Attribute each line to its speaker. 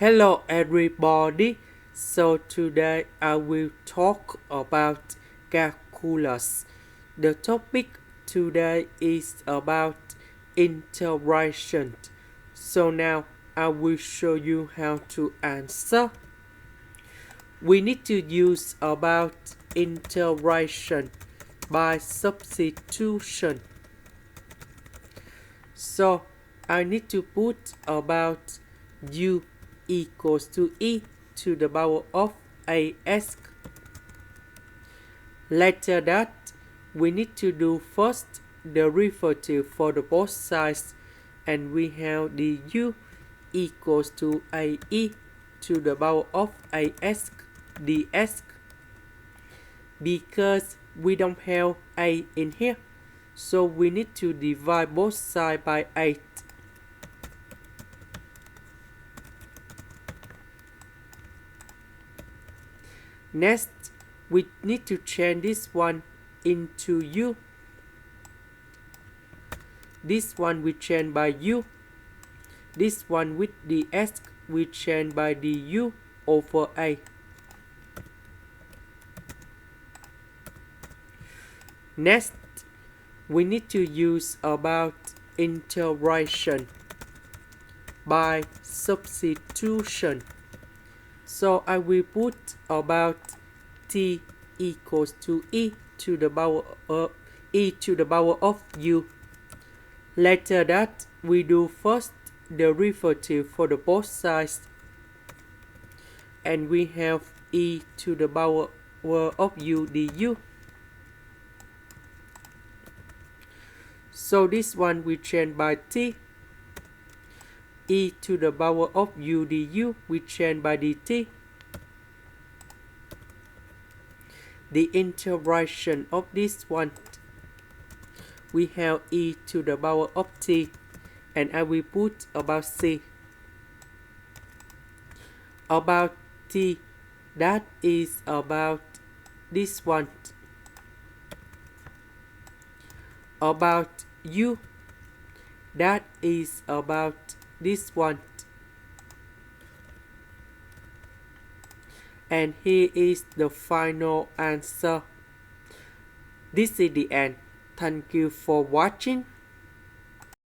Speaker 1: Hello everybody. So today I will talk about calculus. The topic today is about integration. So now I will show you how to answer. We need to use about integration by substitution. So I need to put about u equals to e to the power of as. Later that, we need to do first derivative for the both sides, and we have the u equals to ae to the power of as ds. Because we don't have a in here, so we need to divide both sides by 8. Next, we need to change this one into u. This one we change by u. This one with the s we change by the u over a. Next, we need to use about integration by substitution. So I will put about t equals to e to the power of u. Later that, we do first derivative for the both sides, and we have e to the power of u du. So this one we change by t. E to the power of u du we change by dt. The integration of this one, we have e to the power of t, and I will put about c. About t, that is about this one. About u, that is about this one. And here is the final answer. This is the end. Thank you for watching.